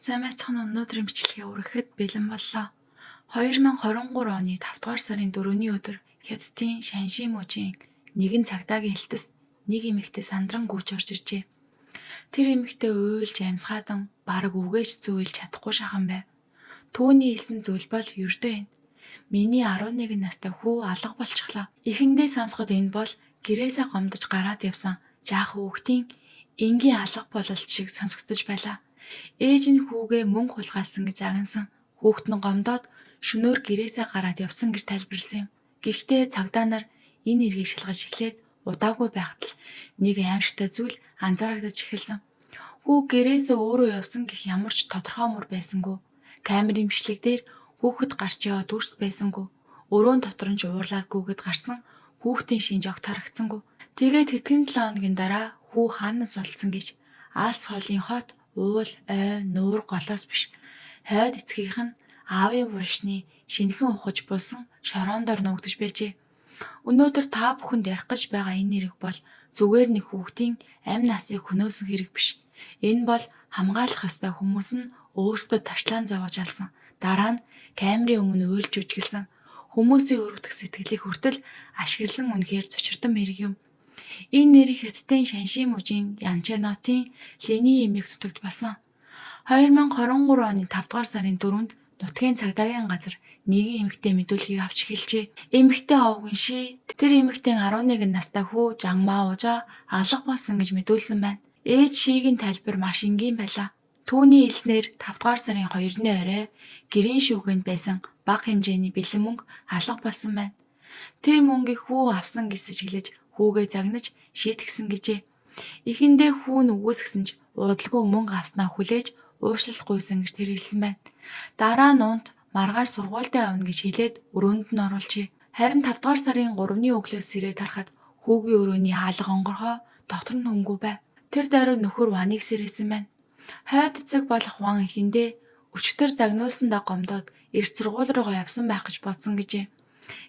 Сайн байцгаана уу? Өнөөдрийн бичлэгээ үргэхэд бэлэн боллоо. 2023 оны 5 дугаар сарын 4-ний өдөр Хятадын Шанши мужийн нэгэн цагдаагийн хэлтэст нэг эмэгтэй сандран гүйж орж иржээ. Тэр эмэгтэй уйлж амьсгаадан бараг үгэж зөөлж чадахгүй шахан байв. Түүний хэлсэн зүйл бол ердөө энэ. Миний 11 настай хүү алга болчихлоо. Эхэндээ сонсоход энэ бол гэрээсээ гомдож гараад явсан жаахан хүүхдийн энгийн алга бололт шиг сонсогдож байлаа. Ээж нь хүүгээ мөнгө хулгайлсан гэж агнасан. Хүүхэд нь гомдоод шөнөөр гэрээсээ гараад явсан гэж тайлбарласан юм. Гэхдээ цагдаа нар энэ эргийг шалгаж эхлээд удаагүй байхад л нэг аимшигтай зүйл анзаарагдаж эхэлсэн. Хүү гэрээсээ өөрөө явсан гэх ямар ч тодорхой мөр байсангүй. Камерын бичлэг дээр хүүхэд гарч яваад дүрс байсангүй. Өрөөнд дотор нь уурлаад гүгэд гарсан хүүхдийн шинж огт харагдсангүй. Тэгээд тэтгэн 7 хоногийн дараа хүү хаанаас олдсон гэж Аас хоолын хот уул, ой, нуур голоос биш. Хойд эцгийнх нь аавын булшны шинэхэн ухаж булсан шорондоор нуугдж байжээ. Өнөөдөр та бүхэнд ярих гэж байгаа энэ хэрэг бол зүгээр нэг хүүхдийн амь насыг хөнөөсөн хэрэг биш. Энэ бол хамгаалах ёстой хүмүүс нь өөрсдөө ташлаан зовоож алсан. Дараа нь камерын өмнө уйлж үжгэлсэн. Хүмүүсийн өргөдөх сэтгэлийг хүртэл ашигласан үнэхээр зочирдон хэрэг юм. Энэ нэрийг Хятадын Шанши мужийн Янчанотын Линий эмээг нутагт болсон. 2023 оны 5 дугаар сарын 4-нд нутгийн цагдаагийн газар нэгэн эмэгтэй мэдүүлгийг авч эхэлжээ. Эмэгтэй овгон Ши тэр эмэгтэй 11 настай хүү Жангма Ужа алга болсон гэж мэдүүлсэн байна. Ээж Шигийн тайлбар маш энгийн байлаа. Түүний хэлснээр 5 дугаар сарын 2-ны орой гэрийн шүүгэнд байсан бага хэмжээний бэлэн мөнгө алга болсон байна. Тэр мөнгийг хүү авсан гэж сэжиглэж хүүгээ загнаж шийтгсэн гэжээ. Эхэндээ хүү нь үгүйсгсэн ч удалгүй мөнгө авснаа хүлээж уушлалгүйсэн гэж тэр хэлсэн байна. Дараа нь унт маргааш сургуультай явна гэж хэлээд өрөөнд нь оруулжээ. Харин 5 дугаар сарын 3-ны өглөөс ирээд харахад хүүгийн өрөөний хаалга онгорхой дотор нь хөнгүү байв. Тэр даруй нөхөр Ваныг сэрээсэн байна. Хойд эцэг болох Ван эхэндээ өчтөр загнуулсандаа гомдоод эрт сургууль руугаа явсан байх гэж бодсон гэжээ.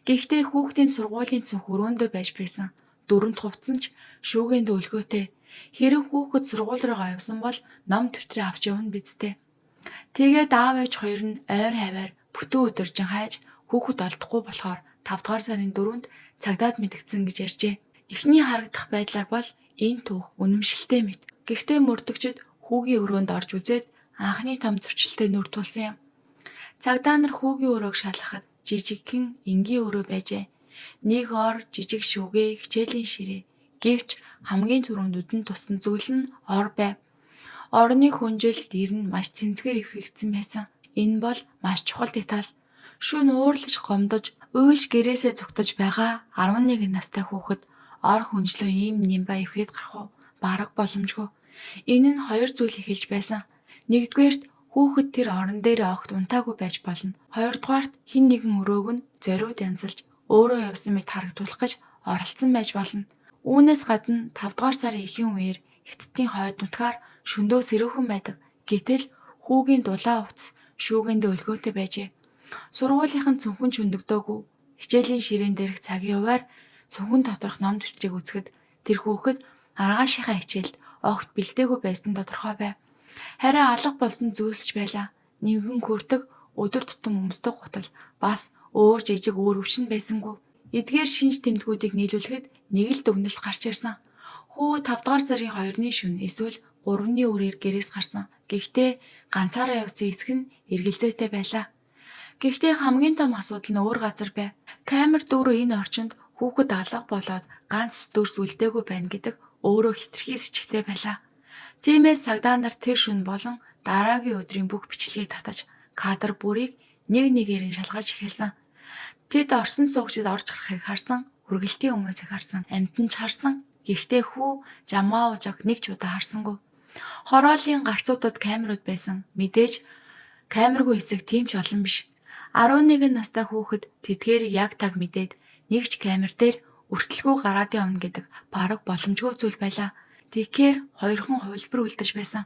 Гэхдээ хүүхдийн сургуулийн цүнх өрөөндөө байж байсан. Дөрөнд хувцсан ч шүүгээнд өлгөөтэй. Хэрэг хүүхэд сургууль руугаа явсан бол ном төвтрээ авч явна бидтэй. Тэгээд аав ээж хоёр нь ойр хаваар бүтэн өдөржин хайж хүүхэд олдохгүй болохоор 5 дугаар сарын 4-нд цагдаад мэдгдсэн гэж ярьжээ. Эхний харагдах байдлаар бол энэ түүх үнэмшилтэй мэт. Гэхдээ мөрдөгчд хүүгийн өрөөнд орж үзээд анхны том зөрчилтэй нүр тулсан юм. Цагдаа нар хүүгийн өрөөг шалгахад жижигхэн энгийн өрөө байжээ. Нэг ор жижиг шүүгээ хичээлийн ширээ. Гэвч хамгийн түрүүнд үдэнд туссан зүйл нь ор байв. Орны хүнжилт ир нь маш цэнцгээр ивхэгдсэн байсан. Энэ бол маш чухал деталь. Шөнө уурлаж гомдож уйлж гэрээсээ зүгтэж байгаа 11 настай хүүхэд ор хүнжлөө ийм нимба ивхэд гарах уу? Бараг боломжгүй. Энэ нь хоёр зүйл эхэлж байсан. Нэгдүгээрт хүүхэд тэр орон дээр огт унтаагүй байж болно. Хоёрдугаарт хэн нэгэн өрөөг нь зориуд янзалж өөрөө явсан мэт харагдуулах гэж оролцсон байж болно. Үүнээс гадна 5 дугаар сарын ихэнх үеэр Хятадын хойд нутгаар шөндөө сэрүүхэн байдаг. Гэтэл хүүгийн дулаан утас шүүгэндээ өлгөөтэй байжээ. Сургуулийнхан цүнхэн чөндөгдөөгүй. Хичээлийн ширээн дээрх цагийн хуваар цүнхэн доторх ном дэвтрийг үзэхэд тэр хүүхэд маргаашийнхаа хичээлд огт бэлдээгүй байсан тодорхой байв. Харин алга болсон зүйлсч байлаа. Нимгэн хүрдэг өдөр тутам өмсдөг гутал бас өөр жижиг өөр өвчин байсангүй. Эдгээр шинж тэмдгүүдийг нийлүүлэхэд нэг л дүгнэлт гарч ирсэн. Хүү 5 дугаар сарын 2-ны шөнө эсвэл 3-ны үрээр гэрээс гарсан. Гэхдээ ганцаараа явсан эсэх нь эргэлзээтэй байлаа. Гэхдээ хамгийн том асуудал нь өөр газар байв. Камер дүүрэн энэ орчинд хүүхэд алга болоод ганц дүрс үлдээгүй байна гэдэг өөрөө хэтэрхий сэжигтэй байлаа. Тиймээс цагдаа нар тэр шөнө болон дараагийн өдрийн бүх бичлэгийг татаж кадр бүрийг нэг нэгээр нь шалгаж эхэлсэн. Тэд орсон суугчид орж гарахыг харсан, үргэлтийн хүмүүсийг харсан, амьтанч харсан. Гэхдээ хүү Жамаа Ужаг нэг ч удаа харсангүй. Хороолын гарцуудад камерууд байсан. Мэдээж камергүй хэсэг тийм ч олон биш. 11 настай хүүхэд тэдгээрийг яг таг мэдээд нэг ч камер дээр өртөлгүй гараад явна гэдэг бараг боломжгүй зүйл байлаа. Тэгэхээр хоёрхан хувилбар үлдэж байсан.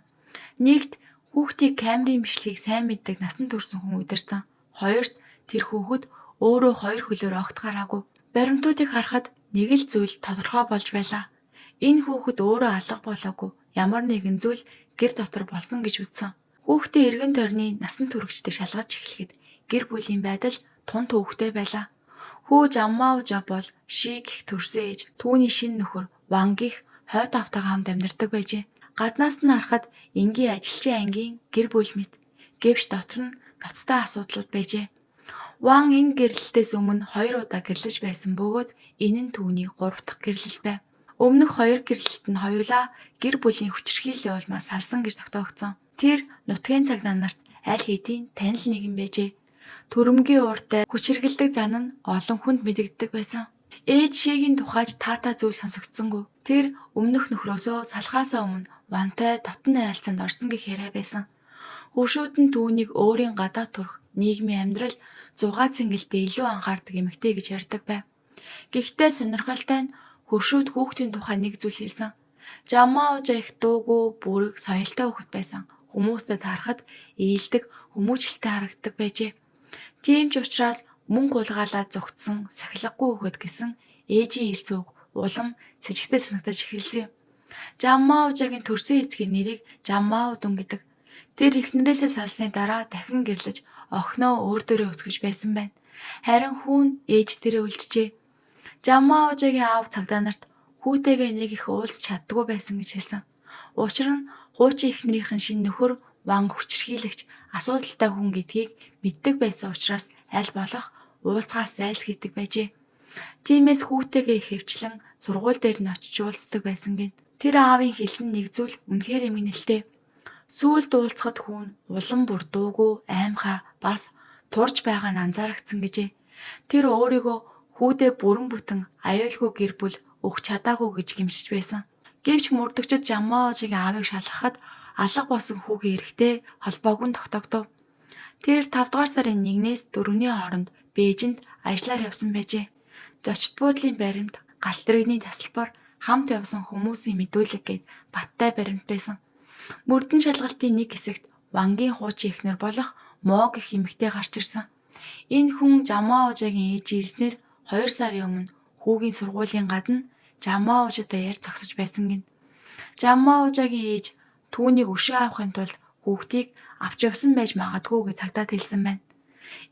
Нэгт хүүхдийг камерын бичлэгийг сайн мэддэг насан турш хүн удирсан. Хоёрт тэр хүүхэд өөрөө хоёр хөлөөр огт гараагүй. Баримтуудыг харахад нэг л зүйл тодорхой болж байлаа. Энэ хүүхэд өөрөө алга болоогүй. Ямар нэгэн зүйл гэр дотор болсон гэж үзсэн. Хүүхдээ эргэн тойрны насан туршидтэй шалгаж эхлэхэд гэр бүлийн байдал тун төвөгтэй байлаа. Хүү Жаммаужа бол Ши гэх төрсөн ээж, түүний шин нөхөр Ван гих хойд автайгаа хамт амьдардаг байжээ. Гаднаас нь харахад энгийн ажилчин ангийн гэр бүл мэт. Гэвч дотор нь ноцтой асуудлууд байжээ. Ван энэ гэрлэлтээс өмнө 2 удаа гэрлэж байсан бөгөөд энэ нь түүний 3 дахь гэрлэл байв. Өмнөх 2 гэрлэлт нь хоёулаа гэр бүлийн хүчирхийллийн улмаас салсан гэж тогтоогдсон. Тэр нутгийн цагдаа нарт аль хэдийн танил нэгэн байжээ. Төрөмгийн ууртай хүчирхэлдэг зан нь олон хүнд мэдэгддэг байсан. Ээж Шигийн тухайж таатай зүйл сонсогдсонгүй. Тэр өмнөх нөхрөөсөө салхаасаа өмнө Вантай дотн харилцаанд орсон гэх яриа байсан. Хөршүүд нь түүнийг өөрийн гадаа турах нийгмийн амьдрал 6 цэнгэлдээ илүү анхаардаг эмэгтэй гэж ярьдаг байв. Гэхдээ сонирхолтой нь хөршүүд хүүхдийн тухай нэг зүйл хэлсэн. Жаммаужа их дуугүй, бүрэг, соёлтой хүүхэд байсан. Хүмүүстэй таарахад ээлдэг, хүмүүжлэлтэй харагддаг байжээ. Тийм ч учраас мөнгө уулгаалаад зүгтсэн, сахилгагүй хүүхэд гэсэн ээжийн хэлсэн үг улам сэжигтэй санагдаж эхэлсэн юм. Жаммаужагийн төрсөн эцгийн нэрийг Жаммаудун гэдэг. Тэр эхнэрээсээ салсны дараа дахин гэрлэж охиноо өөр дөрөө өсгөж байсан байна. Харин хүүн ээж дээрээ үлджээ. Жаммаужагийн аав цагдаа нарт хүүтэйгээ нэг их уулзч чаддгүй байсан гэж хэлсэн. Учир нь хуучин эхнэрийнхэн шин нөхөр Ван хүчирхийлэгч асуудалтай хүн гэдгийг мэддэг байсан учраас аль болох уулзгаас зайлсхийдэг байжээ. Тиймээс хүүтэйгээ их хөвчлэн сургууль дээр нь очиж уулздаг байсан гин. Тэр аавын хэлсэн нэг зүйл үнэхээр эмгэнэлтэй. Сүүлд уулзахад хүүн улам бүр дуугүй, аимхай бас турж байгаа нь анзаарагдсан гэжээ. Тэр өөрийгөө хүүдээ бүрэн бүтэн аюулгүй гэр бүл өгч чадаагүй гэж гэмшиж байсан. Гэвч мөрдөгчд Жаммаужагийн аавыг шалгахад алга болсон хүүгийн эрэхтэй холбоог нь тогтоогдов. Тэр 5 дугаар сарын 1-ээс 4-ний хооронд Бээжинд ажиллаар явсан байжээ. Зочид буудлын баримт, галт тэрэгний тасалбар, хамт явсан хүмүүсийн мэдүүлэг гээд баттай баримт байсан. Мөрдөн шалгалтын нэг хэсэгт Вангийн хуучин эхнэр болох Мо гэх эмэгтэй гарч ирсэн. Энэ хүн Жаммаужагийн ээж ирснээр 2 сарын өмнө хүүгийн сургуулийн гадна Жаммаужатай ярьж зогсож байсан гин. Жаммаужагийн ээж түүнийг өшөө авахын тулд хүүхдийг авч явсан байж магадгүй гэж цагдаад хэлсэн байна.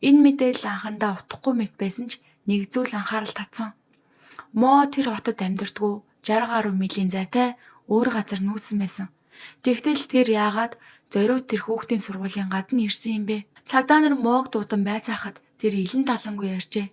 Энэ мэдээлэл анхандаа утгагүй мэт байсан ч нэг зүйл анхаарал татсан. Мо тэр хотод амьдардгүй 60 гаруй милийн зайтай өөр газар нүүсэн байсан. Тэгтэл тэр яагаад зориуд тэр хүүхдийн сургуулийн гадна ирсэн юм бэ? Цагдаа нар Мог дуудан байцаахад тэр илэн талангүй ярьжээ.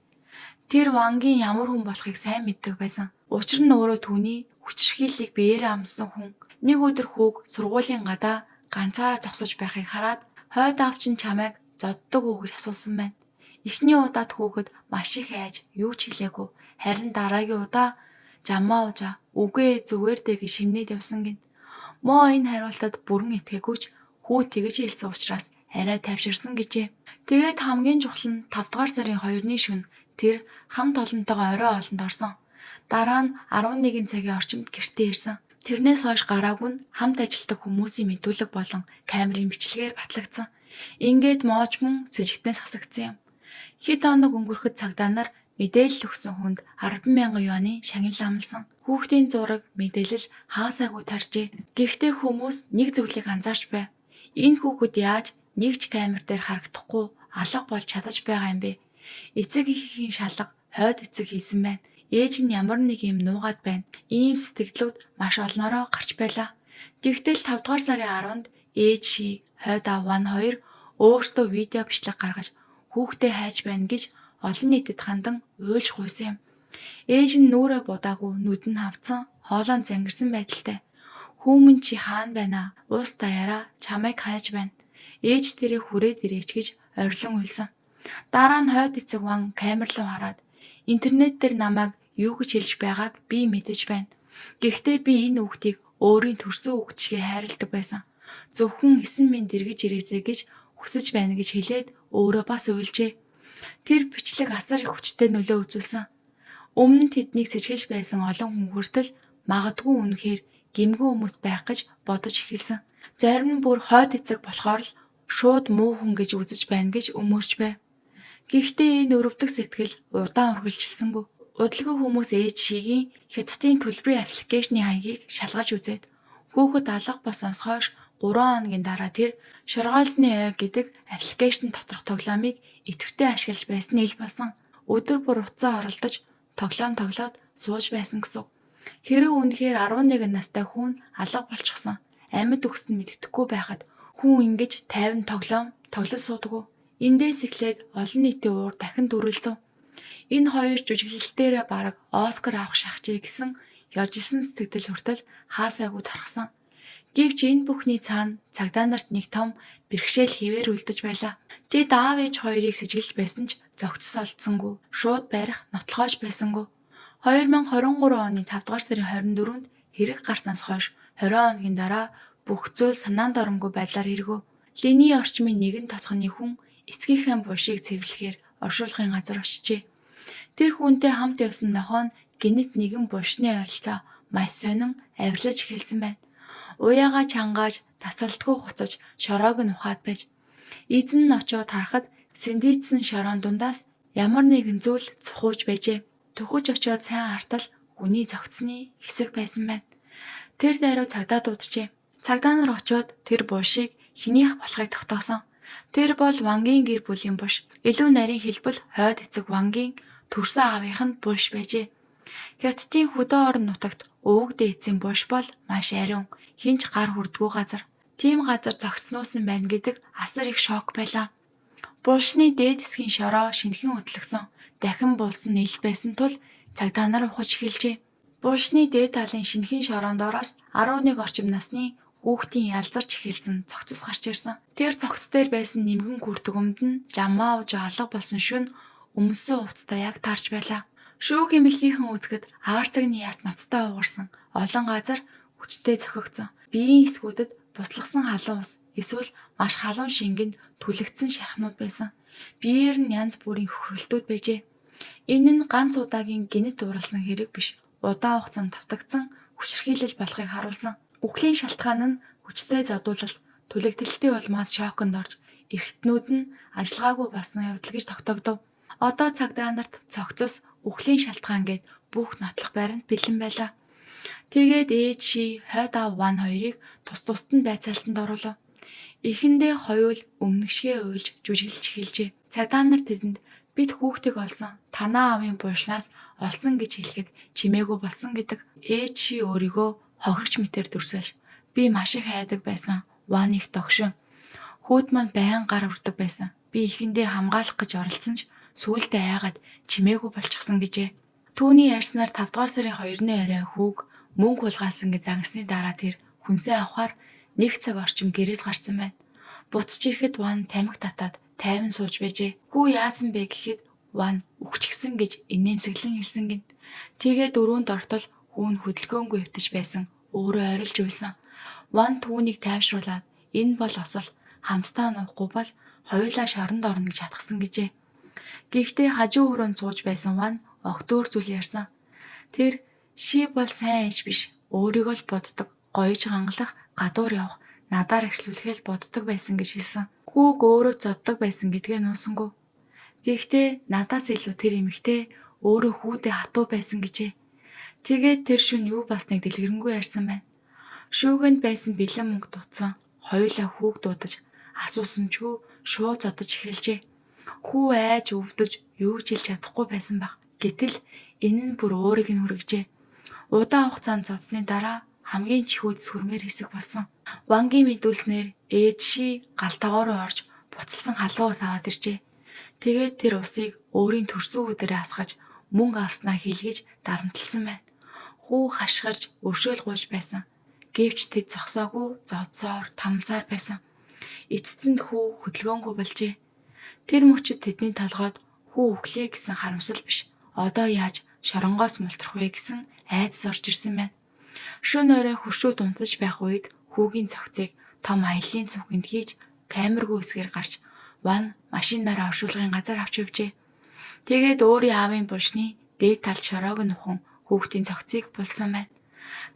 Тэр Вангийн ямар хүн болохыг сайн мэддэг байсан. Учир нь өөрөө түүний хүчирхийллийг биеэрээ амссан хүн. Нэг өдөр хүүг сургуулийн гадаа ганцаараа зогсож байхыг хараад хойд аав чинь чамайг зоддог уу гэж асуусан байна. Эхний удаад хүүхэд маш их айж юу ч хэлээгүй. Харин дараагийн удаа Жаммаужа үгүй зүгээр дээ гэж шимнээд явсан гин. Мо энэ хариултад бүрэн итгээгүй ч хүү тэгж хэлсэн учраас арай тайвширсан гэжээ. Тэгээд хамгийн чухал нь 5 дугаар сарын 2-ны шөнө тэр хамт олонтойгоо орой олонд орсон. Дараа нь 11 цагийн орчимд гэртээ ирсэн. Тэрнээс хойш гараагүй нь хамт ажилладаг хүмүүсийн мэдүүлэг болон камерын бичлэгээр батлагдсан. Ингээд Мооч мөн сэжигтнээс хасагдсан юм. Хэд хоног өнгөрөхөд цагдаа нар мэдээлэл өгсөн хүнд 10,000 юаны шагнал амласан. Хүүхдийн зураг, мэдээлэл хаасаагүй таржээ. Гэхдээ хүмүүс нэг зүйлийг анзаарч байв. Энэ хүүхэд яаж нэг ч камер дээр харагдахгүй алга болж чадаж байгаа юм бэ? Эцэг эхийн шалга хойд эцэг хийсэн байна. Ээж нь ямар нэг юм нуугаад байна. Ийм сэтгэлүүд маш олноороо гарч байлаа. Тэгтэл 5 дугаар сарын 10-нд ээж Ши, хойд аав Ван хоёр өөрсдөө видео бичлэг гаргаж хүүхдээ хайж байна гэж олон нийтэд хандан уйлж гуйсан юм. Ээж нь нүрээ будаагүй, нүд нь хавцсан, хоолойн зангирсан байдалтай. Хүүмэн чи хаана байна? Уус даяараа чамайг хайж байна. Ээж тэрээ хүрээд ирээч гэж орилон уйлсан. Дараа нь хойд эцэг Ван камер руу хараад интернет дээр намайг юу гэж хэлж байгааг би мэдэж байна. Гэхдээ би энэ хүүхдийг өөрийн төрсөн хүүхд шиг хайрладаг байсан. Зөвхөн эсэн минь дэргэж ирээсэй гэж хүсэж байна гэж хэлээд өөрөө бас уйлжээ. Тэр бичлэг асар их хүчтэй нөлөө үзүүлсэн. Өмнө нь тэднийг сэжгэлж байсан олон хүн хүртэл магадгүй үнэхээр гэмгүй хүмүүс байх гэж бодож эхэлсэн. Зарим нь бүр хойд эцэг болохоор л шууд муу хүн гэж үзэж байна гэж өмөрч байв. Гэхдээ энэ өрөвдөх сэтгэл удаан үргэлжилсэнгүй. Удалгүй хүмүүс ээж Шигийн Хятадын төлбөрийн аппликейшны хаягийг шалгаж үзээд хүүхэд алга босоос хойш 3 хоногийн дараа тэр Шоргоолсны ой гэдэг аппликейшн доторх тоглоомыг идэвхтэй ашиглаж байсан нь ил болсон. Өдөр бүр утсаа оролдож тоглоод сууж байсан гэсэн. Хэрэв үнэхээр 11 настай хүн алга болчихсон. Амьд өгсөн мэддэхгүй байхад хүн ингэж тайван тоглож суудаг. Эндээс эхлээд олон нийтийн уур дахин дүрлэлцв. Энэ хоёр жүжиглэлтээр бараг Оскар авах шахажээ гэсэн ёжилсан сэтгэл хүртэл хаасайгүй тархсан. Гэвч энэ бүхний цаана цагдаа нарт нэг том бэрхшээл хэвээр үлдэж байлаа. Тэд аав ээж хоёрыг сэжиглэж байсан ч зогцос олдсонгүй, шууд барих нотлохооч байсангүй. 2023 оны 5 дугаар сарын 24-нд хэрэг гарснаас хойш 20 хоногийн дараа бүх зүйл санаанд оронгүй байдлаар хэрэгв. Линий орчмын нэгэн тосгоны хүн эцгийнхээ булшийг цэвэрлэхээр оршуулгын газар очижээ. Тэр хүнтэй хамт явсан нохоо нь гинэт нэгэн булшны ойролцоо маш сонин авирлаж эхэлсэн байна. Уяагаа чангааж тасралтгүй хуцаж шороог нь ухаад байж. Эзэн нь очиод харахад сэндийдсэн шороон дундаас ямар нэгэн зүйл цухууж байжээ. Төхөж очиод сайн хартал хүний зогцсны хэсэг байсан байна. Тэр даруй цагдаа дууджээ. Цагдаа нар очиод тэр булшийг хэнийх болохыг тогтоосон. Тэр бол Вангийн гэр бүлийн булш. Илүү нарийн хэлбэл хойд эцэг Вангийн төрсөн аавынх нь булш байжээ. Хятадын хөдөө орон нутагт өвөг дээдсийн булш бол маш ариун, хинч гар хүрдгүй газар. Тийм газар зогсноос нь байна гэдэг асар их шок байлаа. Булшны дээд хэсгийн шороо шинхэн хөдлөгсөн. Дахин булсан ил байсан тул цагдаа нар ухаж эхэлжээ. Булшны дээд талын шинхэн шороон доороос 11 орчим насны хүүхдийн ялзарч эхэлсэн цогцос гарч ирсэн. Тэр цогц дээр байсан нэмгэн күртгөмд нь жамаа ууж алга болсон шөнө өмсөн хувцастай яг таарч байлаа. Шүүх эмнэлгийнхэн үзэхэд аарцагны яс ноцтой угарсан. Олон газар хүчтэй зохигдсон. Биеийн эсгүүдэд буслахсан халуун ус эсвэл маш халуун шингэнд түлэгдсэн шархнууд байсан. Биеэр нь янз бүрийн хөхрөлтүүд байжээ. Энэ нь ганц удаагийн гинэт уралсан хэрэг биш. Удаан хугацаанд давтагдсан хүчирхийлэл болохыг харуулсан. Үхлийн шалтгаан нь хүчтэй задуулал, түлэгдэлтийн улмаас шоконд орж, эрхтнүүд нь ажиллагаагүй болсон явдал гэж тогтогдов. Одоо цагдаа нарт цогцос үхлийн шалтгаан гээд бүх нотлох байранд бэлэн байлаа. Тэгээд ээж ши хойд аав Ван хоёрыг тус-тусад нь байцаалтанд оруулав. Эхэндээ хоёул өмнөгшгөө уйлж жүжиглэж эхэлжээ. Цагдаа нар тэдэнд бид хүүхдийг олсон. Танаа аавын булшнаас олсон гэж хэлэхэд чимээгүй болсон гэдэг. Ээж ши өөрийгөө хохирч мэтэр дүрсэлж би маш их хайдаг байсан. Ван их догшин. Хүүд маань байнга гар урдаг байсан. Би эхэндээ хамгаалах гэж оролцсон ч сүүлдээ айгаад чимээгүй болчихсон гэжээ. Түүний ярьснаар 5 дугаар сарын 2-ны орой хүүг мөнгө хулгайлсан гэж загнасны дараа тэр хүнсээ авахаар 1 цаг орчим гэрээс гарсан байна. Буцаж ирэхэд Ван тамхи татаад тайван сууж байжээ. Хүү яасан бэ гэхэд Ван үхчихсэн гэж инээмсэглэн хэлсэн гин. Тэгээд өрөөнд ортол хүүн хөдөлгөөнгүй өвтөж байсан. Өөрөө орилж уйсан. Ван түүнийг тайвшруулад энэ бол осол хамтдаа нуухгүй бол хоёулаа шоронд орно гэж хатгсан гэжээ. Гэхдээ хажуу өрөөнд сууж байсан Ван огт өөр зүйл ярьсан. Тэр ши бол сайн ээж биш. Өөрийгөө л боддог. Гоёж хангалах, гадуур явах, надаар эхлүүлэхэл боддог байсан гэж хэлсэн. Хүүг өөрөө зоддог байсан гэдгээ нуусангүй. Гэхдээ надаас илүү тэр эмэгтэй өөрөө хүүдээ хатуу байсан гэжээ. Тэгээд тэр шөнө юу басныг дэлгэрэнгүй ярьсан байна. Шүүгэнд байсан бэлэн мөнгө дутсан. Хоёулаа хүүг дуудаж асуусанчгүй шууд зодож эхэлжээ. Хүү айж өвдөж юу ч хэлж чадахгүй байсан баг. Гэтэл энэ нь бүр өөрийг нь хүргэжээ. Удаан хугацаанд зодсны дараа хамгийн чихүүд сүрмээр хэсэг болсон. Вангийн мэдүүлснээр ээж ши галтагоо руу орж буцалсан халуун ус аваад иржээ. Тэгээд тэр усыг өөрийн төрсөн өдөрөө асгаж мөнгө авснаа хэлгэж дарамтлсан байна. Хүү хашгирж өршөөл гуйж байсан. Гэвч тэд зогсоогүй зодсоор тамсаар байсан. Эцэст нь хүү хөдөлгөөнгүй болжээ. Тэр мөчид тэдний толгойд хүү өглөө гэсэн харамсал биш. Одоо яаж шоронгоос мултрах вэ гэсэн айдас орж ирсэн байна. Шөнө орой хөршүүд унтаж байх үед хүүгийн цогцыг том аяллаа цүнхэнд хийж камергүй хэсгээр гарч Ван машинаараа оршуулгын газар авч явжээ. Тэгээд өөрийн аавын булшны дээд талд шороог нь ухан хүүхдийн цогцыг булсан байна.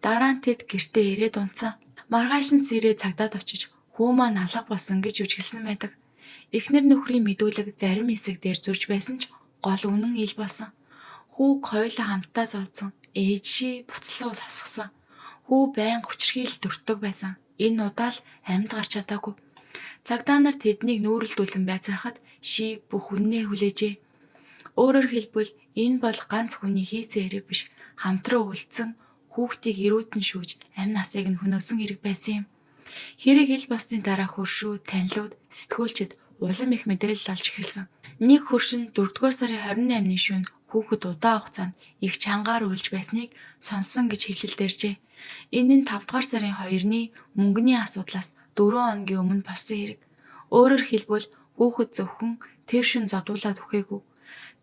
Дараа нь тэд гэртээ ирээд унтсан. Маргааш нь сэрээ цагдаад очиж хүү маань алга болсон гэж үжиглсэн байдаг. Эхнэр нөхрийн мэдүүлэг зарим хэсэг дээр зурж байсан ч гол үнэн ил болсон. Хүүг хоёулаа хамтдаа зоодсон. Ээж ши буцалсан ус хасгасан. Хүү байн хүчрхийл дурддаг байсан. Энэ удаал амьд гарч чадаагүй. Цагдаа нар тэднийг нүүрэлдүүлэн байцаахад Ши бүх үннээ хүлээжээ. Өөрөөр хэлбэл энэ бол ганц хүний хийсэн хэрэг биш, хамтран үлдсэн хүүхдийг эрүүдэн шүүж амь насыг нь хөнөөсөн хэрэг байсан юм. Хэрэг ил басны дараа хөршүү, танилуд, сэтгүүлчид улам их мэдээлэл олж эхэлсэн. Нэг хөршин 4-р сарын 28-ны шөнө хүүхэд удаан хугацаанд их чангаар уйлж байсныг сонссон гэж хэвлэлдэржээ. Энэ нь 5-р сарын 2-ны мөнгөний асуудлаас 4 хоногийн өмнө болсон хэрэг. Өөрөөр хэлбэл хүүхэд зөвхөн тэр шөнө зодуулаад үхээгүй.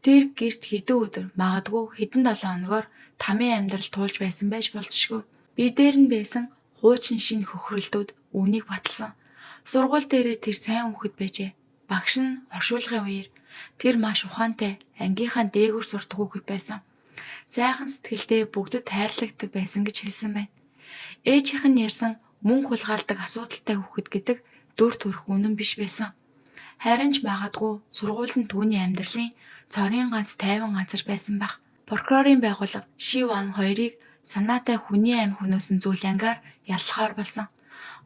Тэр гэрт хэдэн өдөр, магадгүй хэдэн 7 хоногоор тамийн амьдрал туулж байсан байж болзошгүй. Би дээр нь байсан хуучин шинэ хөхрөлтүүд үүнийг баталсан. Сургууль дээрээ тэр сайн хүүхэд байжээ. Багш нь оршуулгын үеэр тэр маш ухаантай, ангийнхаа дээгүүр сурдаг хүүхэд байсан. Сайхан сэтгэлдээ бүгдэд хайрлагддаг байсан гэж хэлсэн байна. Ээжийнх нь ярьсан мөнгө хулгайлдаг асуудалтай хүүхэд гэдэг дүр төрх үнэн биш байсан. Харин ч магадгүй сургууль нь түүний амьдралын цорын ганц тайван газар байсан байх. Прокурорын байгууллага Ши Ван хоёрыг санаатай хүний амь хөнөөсөн зүйл ангаар яллахаар болсон.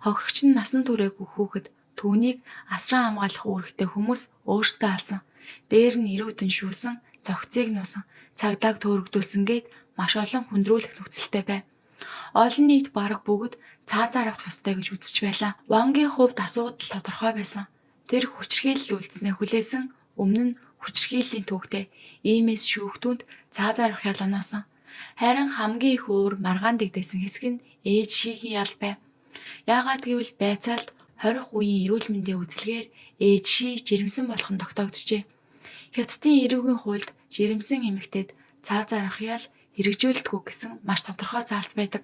Хохирогч нь насан туршаагүй хүүхэд түүнийг асран хамгаалах үүрэгтэй хүмүүс өөрсдөө алсан. Дээр нь эрүүдэн шүүлсэн, цогцыг нуусан, цагдааг төөрөгдүүлсэн гээд маш олон хүндрүүлэх нөхцөлтэй байв. Олон нийт бараг бүгд цаазаар авах ёстой гэж үзэж байлаа. Вангийн хувьд асуудал тодорхой байсан. Тэр хүчирхийлэл үйлдснээ хүлээсэн, өмнө нь хүчирхийллийн түүхтэй иймээс шүүхтүнд цаазаар авах ял оноосон. Харин хамгийн их өөр маргаан дэгдээсэн хэсэг нь ээж Шигийн ял байв. Яагаад гэвэл байцаалд 20 үеийн эрүүл мэндийн үзэлгээр ээж Ши жирэмсэн болох нь тогтоогдчихжээ. Хятадын эрүүгийн хуульд жирэмсэн эмэгтэйд цаазаар авах ял хэрэгжүүлдэггүй гэсэн маш тодорхой заалт байдаг.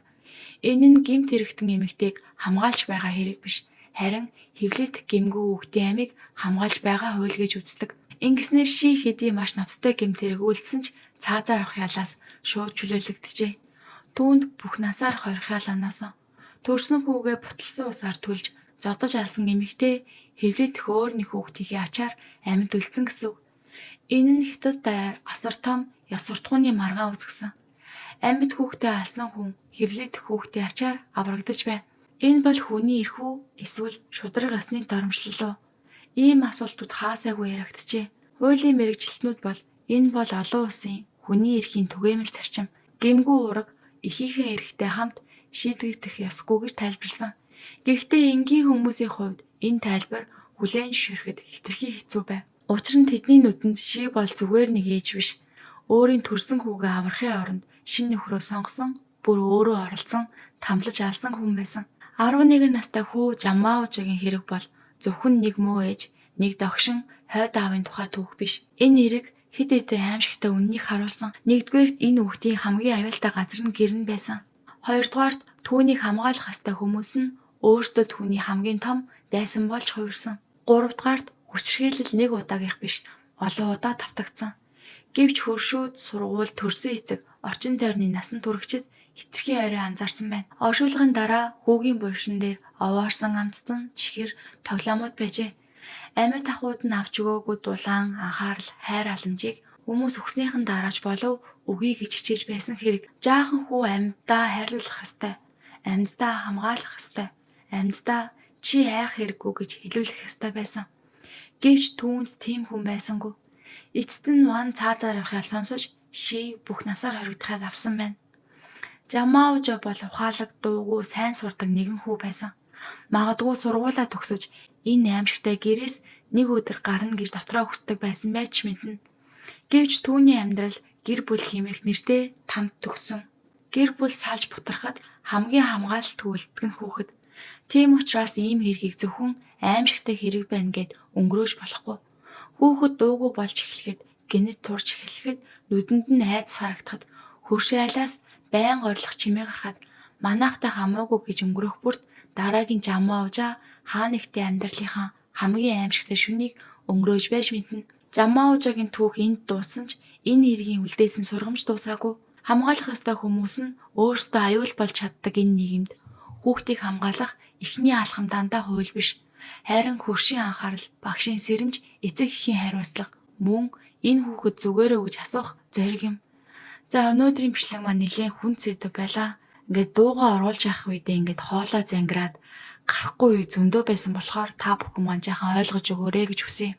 Энэ нь гэмт хэрэгтэн эмэгтэйг хамгаалж байгаа хэрэг биш, харин хэвлэлт гэмгүй хүүхдийн амийг хамгаалж байгаа хууль гэж үздэг. Ингэснээр Ши хэдий маш ноцтой гэмт хэрэг үйлдсэн ч цаазаар авах ялаас шууд чөлөөлөгдөжээ. Түүнд бүх насаар хорих ял оноосон. Төрсөн хүүгээ буталсан усаар түлж зодож алсан эмэгтэй хэвлэлт өөр нэг хүүхдийн ачаар амьд үлдсэн гэсэн үг. Энэ нь Хятад даяар асар том ёс суртахууны маргаан үүсгэсэн. Амьд хүүхдээ алсан хүн хэвлэлт хүүхдийн ачаар аврагдаж байна. Энэ бол хүний эрхүү эсвэл шударга ёсны доромжлол уу? Ийм асуултууд хаасайгүй яригджээ. Хуулийн мэргэжилтнүүд бол энэ бол олон улсын хүний эрхийн түгээмэл зарчим. Гэмгүй ураг эхийнхээ эрхтэй хамт шийдэгдэх ёсгүй гэж тайлбарласан. Гэхдээ энгийн хүмүүсийн хувьд энэ тайлбар хүлээн зөвшөөрөхөд хэтэрхий хэцүү байв. Учир нь тэдний нүдэнд Ши бол зүгээр нэг ээж биш. Өөрийн төрсөн хүүгээ аврахын оронд шинэ нөхрөө сонгосон, бүр өөрөө оролцсон, тамлаж алсан хүн байсан. 11 настай хүү Жамаужигийн хэрэг бол зөвхөн нэг муу ээж, нэг догшин хойд аавын тухай түүх биш. Энэ хэрэг хэд хэдэн аимшигтай үннийг харуулсан. Нэгдүгээрт энэ хүүхдийн хамгийн аюултай газар нь гэр нь байсан. Хоёрдугаарт түүнийг хамгаалах ёстой хүмүүс нь өөрсдөө түүний хамгийн том дайсан болж хувирсан. Гуравдугаарт хүчирхийлэл нэг удаагийнх биш, олон удаа давтагдсан. Гэвч хөршүүд, сургууль, төрсөн эцэг, орчин тойрны насан туршид хэтэрхий орой анзаарсан байна. Оршуулгын дараа хүүгийн булшин дээр овоорсон амттан, чихэр, тоглоомод байжээ. Амьд ахуйд нь авч өгөөгүй дулаан, анхаарал, хайр халамжийг хүмүүс өгснийхэн дараач болов өгье гэж хичээж байсан хэрэг. Жаахан хүү амьдаа хайрлуулах ёстой, амьдаа хамгаалах ёстой, амьдаа чи айх хэрэггүй гэж хэлүүлэх ёстой байсан. Гэвч түүнд тийм хүн байсангүй. Эцэст нь Ван цаазаар авах ял сонсож Ши бүх насаар хоригдохыг авсан байна. Жамаужо бол ухаалаг, дуугүй, сайн сурдаг нэгэн хүү байсан. Магадгүй сургуулаа төгсөж энэ аимшигтай гэрээс нэг өдөр гарна гэж дотроо хүсдэг байсан байж мэднэ. Гэвч түүний амьдрал гэр бүл хэмээх нэртэй тамд төгсөн. Гэр бүл салж бутархад хамгийн хамгаалалт үйлдэх нь хүүхэд. Тийм учраас ийм хэргийг зөвхөн аимшигтай хэрэг байна гэд өнгөрөөж болохгүй. Хүүхэд дуугүй болж эхлэхэд, гэнэт турж эхлэхэд, нүдэнд нь айдас харагдахад, хөршөө айлаас байн горлох чимээ гарахад манайхтай хамаагүй гэж өнгөрөх бүрт дараагийн Жамаужа хаа нэгтээ амьдралынхаа хамгийн аимшигтай шөнийг өнгөрөөж байж мэднэ. Жамаужагийн түүх энд дууссан ч энэ хэргийн үлдээсэн сургамж дуусаагүй. Хамгаалах ёстой хүмүүс нь өөрсдөө аюул болж чаддаг энэ нийгэмд хүүхдийг хамгаалах эхний алхам дандаа хууль биш. Харин хөршийн анхаарал, багшийн сэрэмж, эцэг эхийн хариуцлага, мөн энэ хүүхэд зүгээрөө гэж асуух зориг юм. За өнөөдрийн бичлэг маань нэлээд хүнд сэдв байлаа. Ингээд дуугаа оруулж явах үедээ ингээд хоолой зангираад гарахгүй үе зөндөө байсан болохоор та бүхэн маань жаахан ойлгож өгөөрэй гэж хүсье.